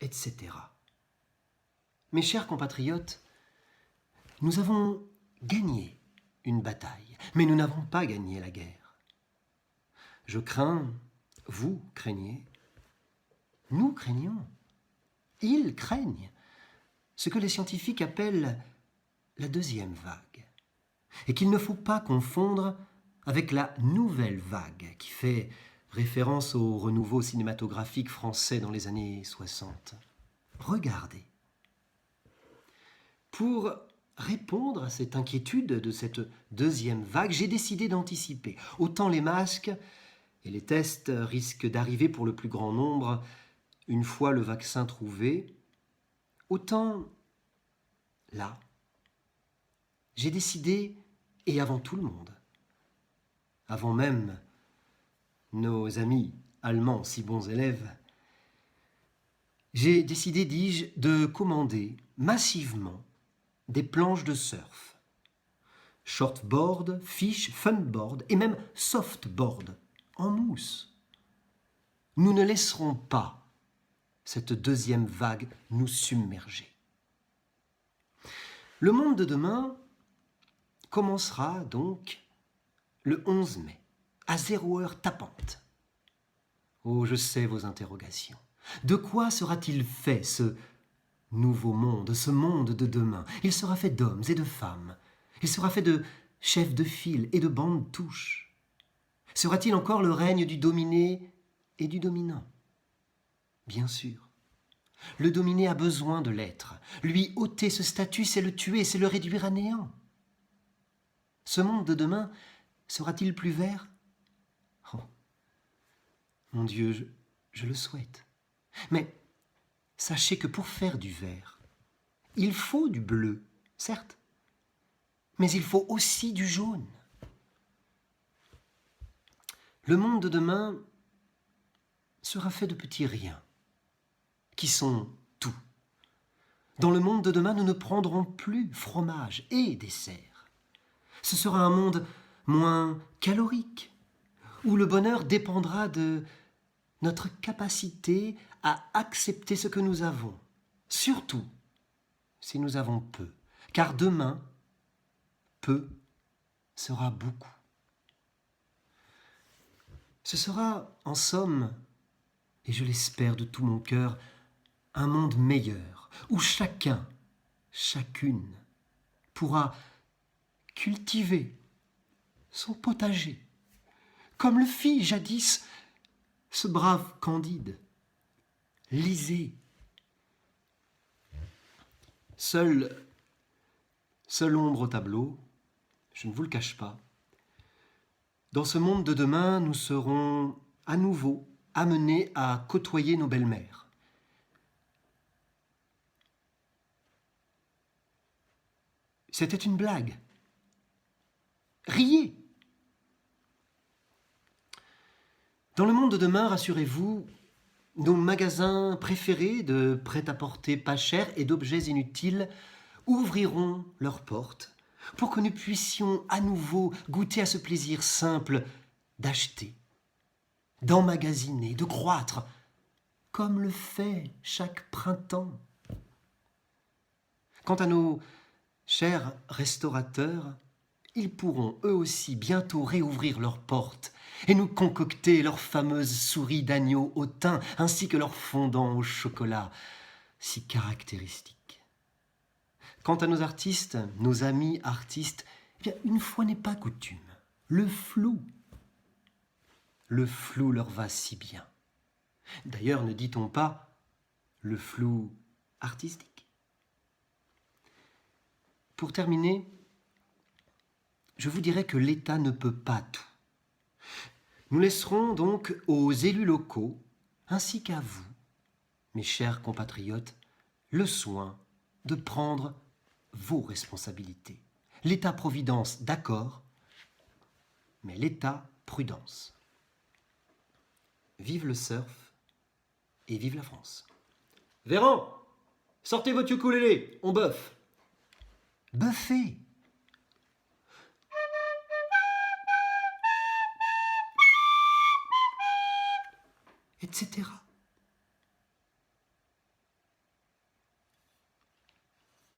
etc. Mes chers compatriotes, nous avons gagné une bataille, mais nous n'avons pas gagné la guerre. Je crains, vous craignez, nous craignons, ils craignent ce que les scientifiques appellent la deuxième vague, et qu'il ne faut pas confondre avec la nouvelle vague qui fait référence au renouveau cinématographique français dans les années 60. Regardez. Pour répondre à cette inquiétude de cette deuxième vague, j'ai décidé d'anticiper. Autant les masques et les tests risquent d'arriver pour le plus grand nombre une fois le vaccin trouvé, autant là, j'ai décidé, et avant tout le monde, avant même nos amis allemands si bons élèves, j'ai décidé, dis-je, de commander massivement des planches de surf, shortboard, fish, funboard et même softboard en mousse. Nous ne laisserons pas cette deuxième vague nous submerger. Le monde de demain commencera donc le 11 mai, à 0 heure tapante. Oh, je sais vos interrogations. De quoi sera-t-il fait ce nouveau monde, ce monde de demain? Il sera fait d'hommes et de femmes. Il sera fait de chefs de file et de bandes touches. Sera-t-il encore le règne du dominé et du dominant? Bien sûr. Le dominé a besoin de l'être. Lui ôter ce statut, c'est le tuer, c'est le réduire à néant. Ce monde de demain sera-t-il plus vert? Oh, mon Dieu, je le souhaite. Mais sachez que pour faire du vert, il faut du bleu, certes, mais il faut aussi du jaune. Le monde de demain sera fait de petits riens, qui sont tout. Dans le monde de demain, nous ne prendrons plus fromage et dessert. Ce sera un monde moins calorique, où le bonheur dépendra de notre capacité à accepter ce que nous avons, surtout si nous avons peu, car demain, peu sera beaucoup. Ce sera, en somme, et je l'espère de tout mon cœur, un monde meilleur, où chacun, chacune, pourra cultiver son potager, comme le fit jadis ce brave Candide. Lisez. Seule ombre au tableau, je ne vous le cache pas. Dans ce monde de demain, nous serons à nouveau amenés à côtoyer nos belles-mères. C'était une blague. Riez. Dans le monde de demain, rassurez-vous, nos magasins préférés de prêt-à-porter pas cher et d'objets inutiles ouvriront leurs portes pour que nous puissions à nouveau goûter à ce plaisir simple d'acheter, d'emmagasiner, de croître, comme le fait chaque printemps. Quant à nos chers restaurateurs, ils pourront eux aussi bientôt réouvrir leurs portes et nous concocter leurs fameuses souris d'agneau au thym ainsi que leurs fondants au chocolat si caractéristiques. Quant à nos artistes, nos amis artistes, eh bien, une fois n'est pas coutume, le flou leur va si bien. D'ailleurs, ne dit-on pas le flou artistique? Pour terminer, je vous dirais que l'État ne peut pas tout. Nous laisserons donc aux élus locaux, ainsi qu'à vous, mes chers compatriotes, le soin de prendre vos responsabilités. L'État-providence, d'accord, mais l'État-prudence. Vive le surf et vive la France. Véran, sortez votre ukulélé, on buffe. Buffez. Etc.